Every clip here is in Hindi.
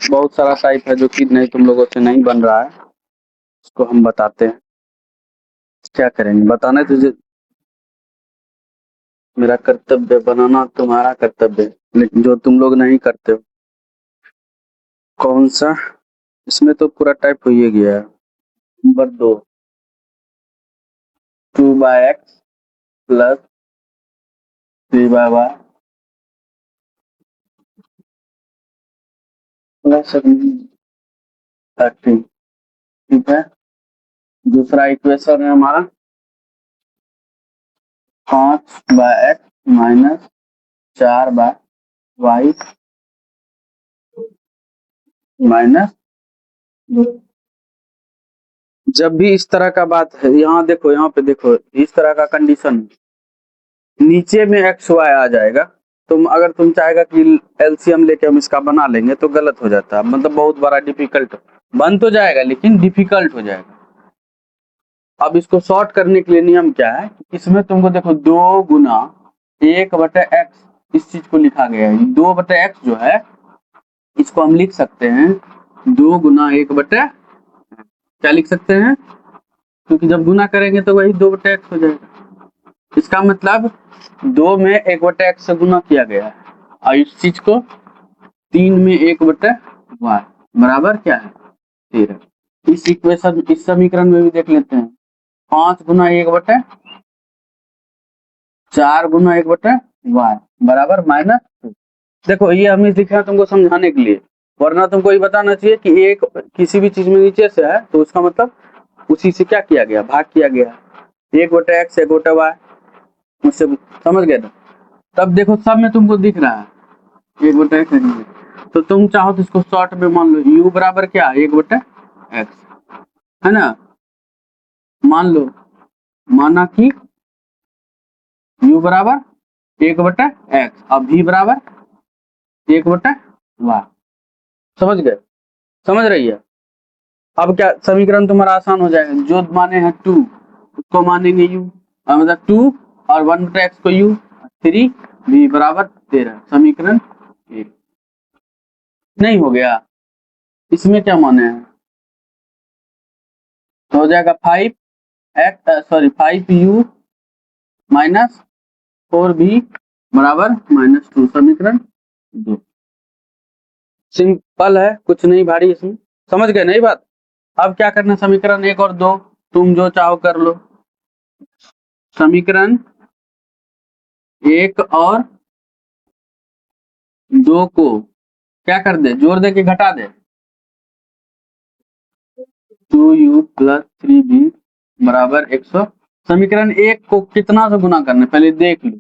बहुत सारा टाइप है जो कि नहीं तुम लोगों से नहीं बन रहा है, उसको हम बताते हैं। क्या करेंगे, बताना है तुझे, मेरा कर्तव्य बनाना तुम्हारा कर्तव्य है, लेकिन जो तुम लोग नहीं करते हो। कौन सा, इसमें तो पूरा टाइप हो ही गया है। Number 2, 2/x plus 3/y plus 13, ठीक है। दूसरा इक्वेशन है हमारा 5/x माइनस 4/y माइनस। जब भी इस तरह का बात है, यहाँ देखो, यहाँ पे देखो, इस तरह का कंडीशन नीचे में एक्स वाई आ जाएगा, अगर तुम चाहेगा कि एलसीएम लेके हम इसका बना लेंगे तो गलत हो जाता है, मतलब बहुत बड़ा डिफिकल्ट बन तो जाएगा लेकिन डिफिकल्ट हो जाएगा। अब इसको शॉर्ट करने के लिए नियम क्या है, इसमें तुमको देखो 2 गुना 1/x इस चीज को लिखा गया है। 2/x जो है इसको हम लिख सकते हैं 2 गुना 1/, क्या लिख सकते हैं, क्योंकि जब गुना करेंगे तो वही 2/x हो जाएगा। इसका मतलब 2 में 1/x से गुना किया गया है, और इस चीज को 3 में 1/y बराबर क्या है 13। इस इक्वेशन, इस समीकरण में भी देख लेते हैं, 5 गुना 1/, 4 गुना 1/y बराबर -2। देखो ये हमने लिखा है तुमको समझाने के लिए, वरना तुमको ये बताना चाहिए कि एक किसी भी चीज में नीचे से है तो उसका मतलब उसी से क्या किया गया, भाग किया गया। 1/x 1/y मुझसे समझ गए ना। तब देखो सब में तुमको दिख रहा है 1/x, तो तुम चाहो तो इसको शॉर्ट में मान लो u बराबर क्या 1/x है ना। मान लो, माना कि u बराबर 1/x और v बराबर 1/y। समझ गए, समझ रही है। अब क्या समीकरण तुम्हारा आसान हो जाएगा, जो माने हैं 2 उसको मानेंगे u, मतलब 2 और 1/x को u, 3 v बराबर 13, समीकरण 1 नहीं हो गया। इसमें क्या माने हैं, तो हो जाएगा 5u माइनस 4v बराबर -2, समीकरण 2। सिंपल है, कुछ नहीं भारी इसमें, समझ गए नहीं बात। अब क्या करना, समीकरण 1 और 2 तुम जो चाहो कर लो। समीकरण 1 और 2 को क्या कर दे, जोड़ दे कि घटा दे, 2u प्लस 3v बराबर 100। समीकरण 1 को कितना से गुना करना पहले देख लो।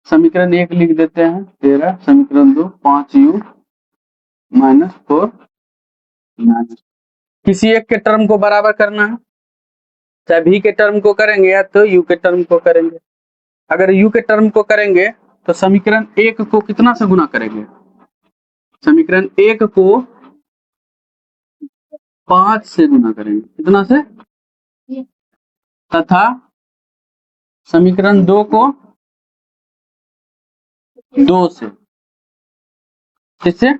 समीकरण 1 लिख देते हैं 13, समीकरण 2 5u माइनस 4 माइनस, किसी एक के टर्म को बराबर करना है, चाहे v के टर्म को करेंगे या तो u के टर्म को करेंगे। अगर u के टर्म को करेंगे तो समीकरण 1 को कितना से गुना करेंगे, समीकरण 1 को 5 से गुना करेंगे, कितना से, तथा समीकरण 2 को 2 से, किससे,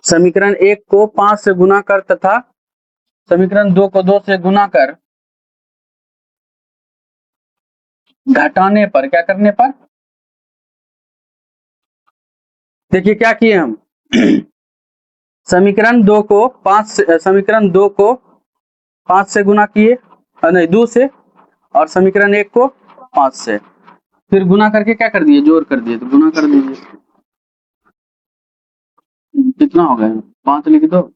समीकरण 1 को 5 से गुना कर तथा समीकरण 2 को 2 से गुना कर घटाने पर, क्या करने पर, देखिए क्या किए हम समीकरण 2 को 5 से, समीकरण 2 को 5 से गुना किए, नहीं 2 से, और समीकरण 1 को 5 से, फिर गुना करके क्या कर दिए, जोड़ कर दिए, तो गुना कर दीजिए, कितना हो गया 5 लिख दो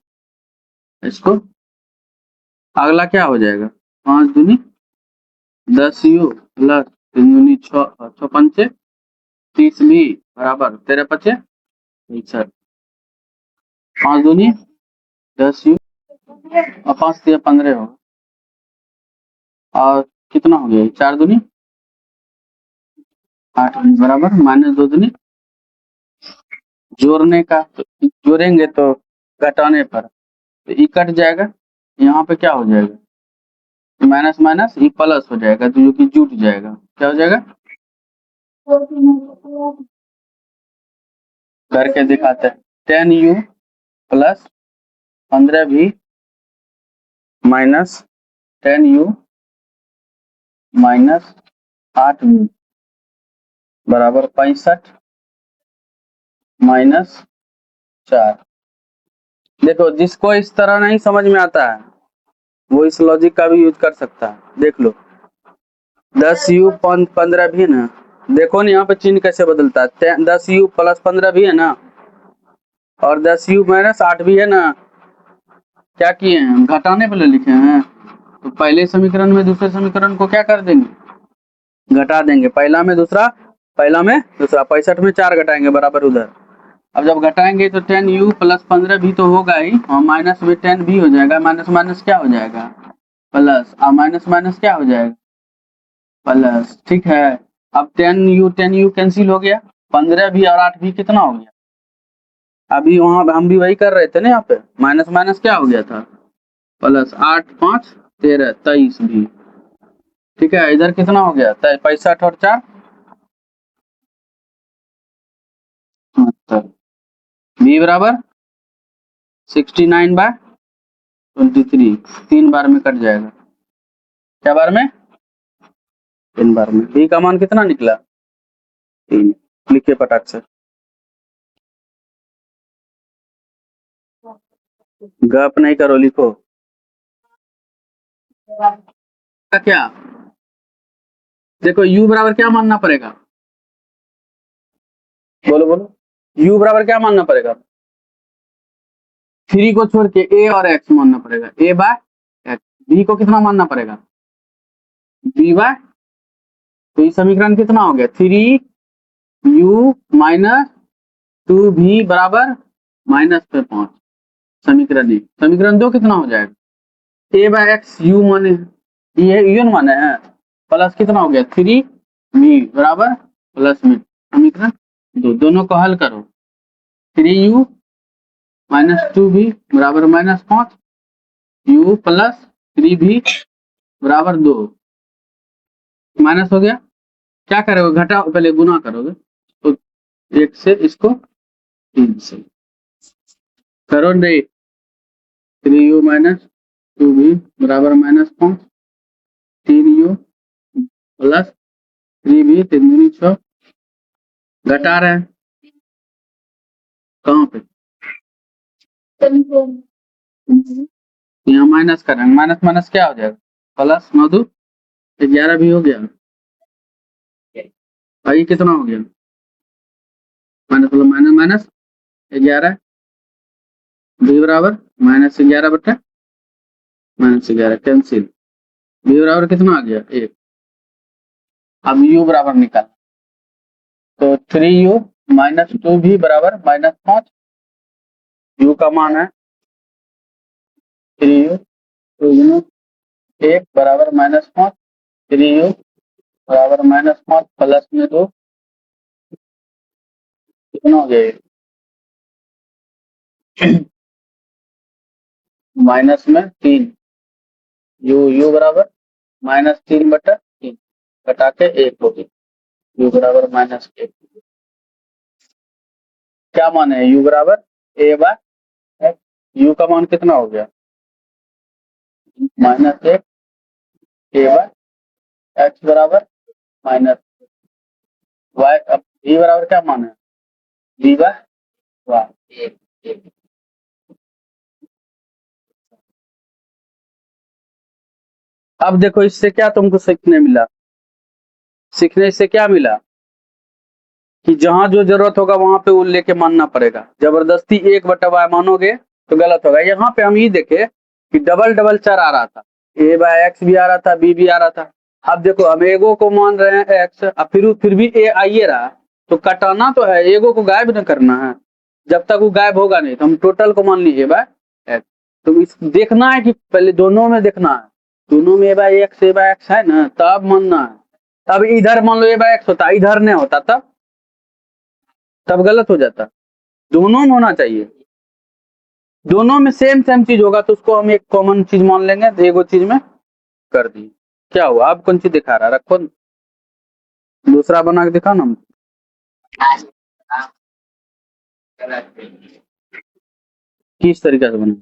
इसको। अगला क्या हो जाएगा, 5 दूनी 10u प्लस 3 दूनी 6 पंचे 30v बराबर 13 पचे 61, 5 दूनी 10u और 5 दिया 15 हो, और कितना हो गया 4 दूनी 8 बराबर -2 दूनी, जोड़ने का तो जोड़ेंगे तो घटाने पर तो ई कट जाएगा, यहाँ पे क्या हो जाएगा माइनस माइनस ई प्लस हो जाएगा, तो जो कि जुट जाएगा, क्या हो जाएगा, करके दिखाते हैं 10u plus 15v minus 10u minus 8v बराबर 65 माइनस 4। देखो, जिसको इस तरह नहीं समझ में आता है वो इस लॉजिक का भी यूज कर सकता है। देख लो, 10u 15 भी है ना, देखो ना यहाँ पे चिन्ह कैसे बदलता है। 10u प्लस 15 भी है ना, और 10u माइनस 8 भी है ना। क्या किए हैं, घटाने पे लिखे हैं, तो पहले समीकरण में दूसरे समीकरण को क्या कर देंगे, घटा देंगे। पहला में दूसरा, पहला में दूसरा, 65 में 4 घटाएंगे बराबर उधर। अब जब घटाएंगे तो 10u प्लस 15 भी तो होगा ही, और माइनस में 10 भी हो जाएगा। माइनस माइनस क्या हो जाएगा, प्लस, और माइनस माइनस क्या हो जाएगा, प्लस। ठीक है, अब 10u कैंसिल हो गया, 15 भी और 8 भी कितना हो गया, अभी वहां हम भी वही कर रहे थे ना, यहाँ पे माइनस माइनस क्या हो गया था, प्लस। 8 5 13 23 भी। ठीक है, इधर कितना हो गया, 65 और 4 b बराबर 69/23, 3 बार में कट जाएगा। क्या बार में, 3 बार में। b का मान कितना निकला, 3। लिखिए पटाख से, गप नहीं करो, लिखो। क्या, देखो u बराबर क्या मानना पड़ेगा, बोलो बोलो, u बराबर क्या मानना पड़ेगा, 3 को छोड़ के a और x मानना पड़ेगा, a बाय x। b को कितना मानना पड़ेगा, b बाय, तो ये समीकरण कितना हो गया, 3u माइनस 2v बराबर माइनस पे 5। समीकरण 1। समीकरण 2 कितना हो जाएगा, a बाय एक्स u माने, ये u माने है, प्लस कितना हो गया 3v बराबर प्लस में समीकरण 2। दोनों को हल करो, 3u माइनस 2v बराबर माइनस 5, u प्लस 3v बराबर 2, माइनस हो गया। क्या करोगे, घटा, पहले गुना करोगे, तो 1 से इसको 3 से करो रे, 3u माइनस 2v बराबर माइनस 5, 3u प्लस 3v, 3 दूनी 6, घटा रहे हैं कहाँ पे, यहाँ माइनस कर रहे हैं, माइनस माइनस क्या हो जाएगा, प्लस 9 2 11 भी हो गया। भाई कितना हो गया, माइनस माइनस माइनस 11, b बराबर माइनस 11 बटा माइनस 11 कैंसिल, b बराबर कितना आ गया 1। अब u बराबर निकाल, तो 3u माइनस 2v बराबर माइनस 5, u का मान है 3u 2 1 बराबर माइनस 5, 3u बराबर माइनस 5 प्लस में 2, कितना हो गया माइनस में 3, u बराबर माइनस 3 बटा 3, घटा के 1 हो गया, u बराबर माइनस 1। क्या मान है, u बराबर a बाय एक्स, u का मान कितना हो गया माइनस 1, a बाय एक्स बराबर माइनस y। अब v बराबर क्या मान है, v बाय y। अब देखो, इससे क्या तुमको सीखने मिला, सीखने से क्या मिला कि जहां जो जरूरत होगा वहां पे वो लेके मानना पड़ेगा। जबरदस्ती 1/y मानोगे तो गलत होगा। यहाँ पे हम ये देखे कि डबल डबल चर आ रहा था, a बाय एक्स भी आ रहा था, b भी आ रहा था। अब देखो, हम एगो को मान रहे हैं x, अब फिर भी a आइए रहा, तो कटाना तो है, एगो को गायब न करना है। जब तक वो गायब होगा नहीं तो हम टोटल को मान लीजिए बाय एक्स। तो इस देखना है कि पहले दोनों में देखना है, दोनों में a बाय एक्स है ना, तब मानना है। तब इधर मान लो a बाय एक्स होता, इधर नहीं होता, तब गलत हो जाता। दोनों में होना चाहिए, दोनों में सेम सेम चीज होगा तो उसको हम एक कॉमन चीज मान लेंगे, तो एगो चीज में कर दी। क्या हुआ, अब कौन सी दिखा रहा, रखो दूसरा बना के दिखा ना। किस तरीके से बना?